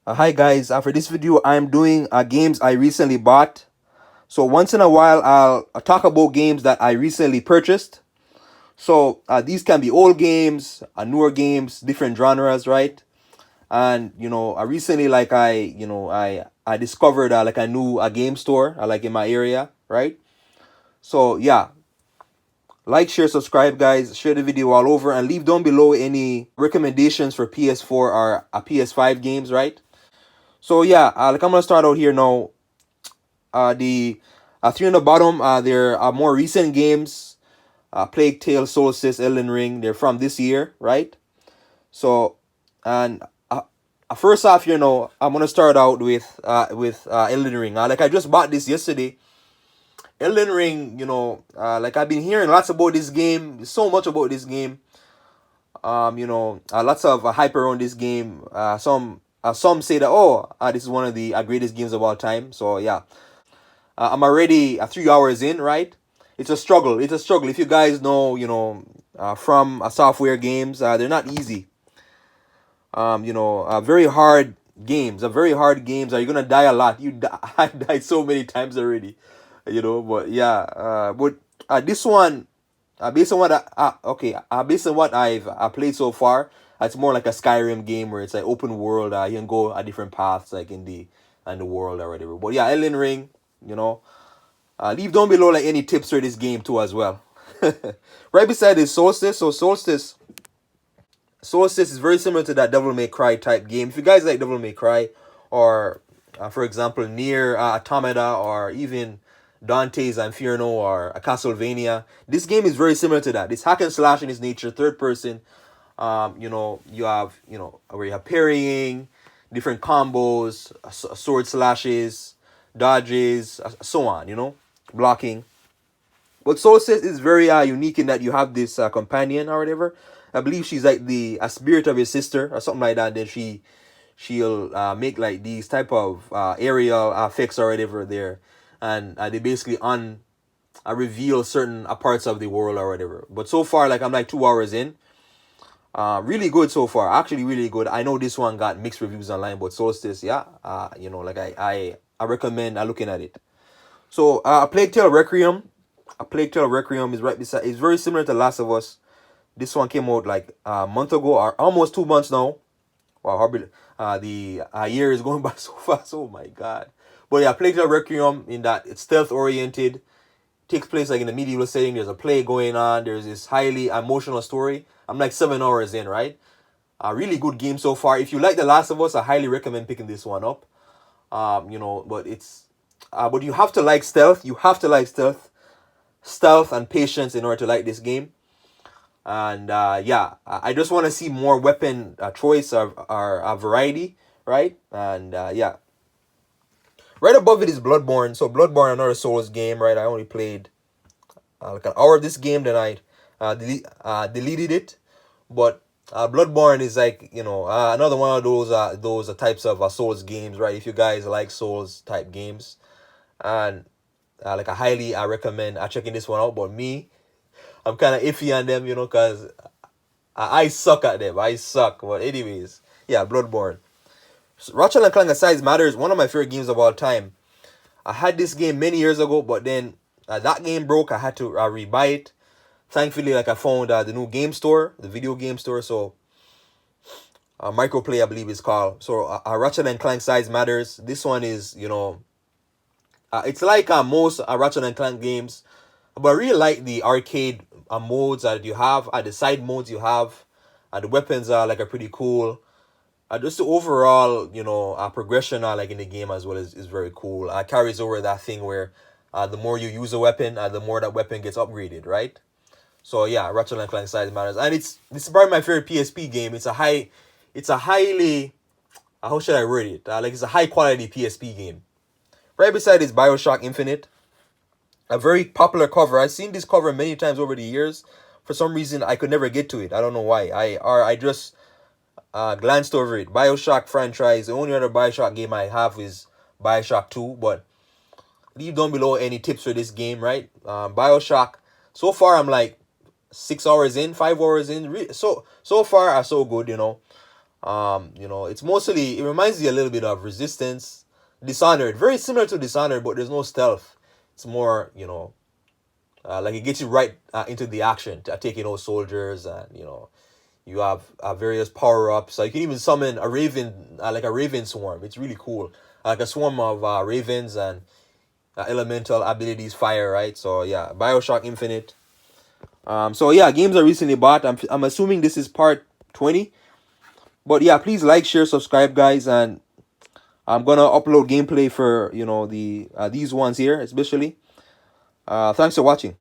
Hi guys, for this video I'm doing games I recently bought. So once in a while I'll talk about games that I recently purchased. So these can be old games, newer games, different genres, right? And I recently I discovered like a new game store like in my area, right? So yeah, like, share, subscribe, guys. Share the video all over and leave down below any recommendations for PS4 or PS5 games, right? So yeah, like I'm gonna start out here now. The three on the bottom, there are more recent games. Plague Tale, Soulstice, Elden Ring. They're from this year, right? So, and first off, I'm gonna start out with Elden Ring. Like I just bought this yesterday. Elden Ring, like I've been hearing lots about this game. So much about this game. Lots of hype around this game. Some say that this is one of the greatest games of all time. So yeah, I'm already 3 hours in, right? It's a struggle. It's a struggle. If you guys know, from software games, they're not easy. Very hard games. Very hard games. Are you gonna die a lot? I died so many times already. But yeah. But this one, based on what based on what I've played so far, it's more like a Skyrim game where it's like open world. You can go at different paths like in the world or whatever. But yeah, Elden Ring. Leave down below like any tips for this game too as well. Right beside is Soulstice. So Soulstice is very similar to that Devil May Cry type game. If you guys like Devil May Cry, or for example Near Automata, or even Dante's Inferno or Castlevania, this game is very similar to that. It's hack and slash in its nature, third person. You have where you have parrying, different combos, sword slashes, dodges, so on. Blocking. But Soulstice is very unique in that you have this companion or whatever. I believe she's like the a spirit of your sister or something like that. Then she'll make like these type of aerial effects or whatever there, and they basically reveal certain parts of the world or whatever. But so far, like I'm like 2 hours in. Really good so far. Actually, really good. I know this one got mixed reviews online, but Solstice, yeah. Like I recommend looking at it. So, A Plague Tale Requiem. A Plague Tale Requiem is right beside. It's very similar to Last of Us. This one came out like a month ago, or almost 2 months now. Wow, the year is going by so fast. Oh my god! But yeah, Plague Tale Requiem in that it's stealth oriented, takes place like in a medieval setting. There's a play going on. There's this highly emotional story. I'm like 7 hours in, right? A really good game so far. If you like The Last of Us, I highly recommend picking this one up. But but you have to like stealth. You have to like stealth and patience in order to like this game. And yeah, I just want to see more weapon choice or variety, right? And yeah, right above it is Bloodborne. So Bloodborne, another Souls game, right? I only played like an hour of this game, then I deleted it. But Bloodborne is like another one of those types of Souls games, right? If you guys like Souls type games, and like I highly recommend checking this one out. But me, I'm kind of iffy on them, because I suck at them. I suck. But anyways, yeah, Bloodborne. Ratchet and Clank Aside Matters, one of my favorite games of all time. I had this game many years ago, but then that game broke. I had to rebuy it. Thankfully, like I found the new game store, the video game store. So Microplay, I believe it's called. So Ratchet and Clank Size Matters. This one is, it's like most Ratchet and Clank games, but I really like the arcade modes that you have, the side modes you have. The weapons are like are pretty cool. Just the overall, progression like in the game as well is very cool. Carries over that thing where the more you use a weapon, the more that weapon gets upgraded, right? So yeah, Ratchet and Clank Size Matters, and it's probably my favorite PSP game. It's a highly, how should I word it? Like it's a high quality PSP game. Right beside is BioShock Infinite, a very popular cover. I've seen this cover many times over the years. For some reason, I could never get to it. I don't know why. I just glanced over it. BioShock franchise. The only other BioShock game I have is BioShock 2. But leave down below any tips for this game, right? BioShock. So far, I'm like 6 hours in, 5 hours in. So far, so good, It's mostly, it reminds you a little bit of Resistance, Dishonored, very similar to Dishonored, but there's no stealth. It's more, like it gets you right into the action, taking out soldiers, and you have various power ups. So you can even summon a raven, like a raven swarm. It's really cool, like a swarm of ravens and elemental abilities, fire, right? So yeah, Bioshock Infinite. So yeah, games I recently bought. I'm assuming this is part 20. But yeah, please like, share, subscribe, guys, and I'm gonna upload gameplay for these ones here, especially. Thanks for watching.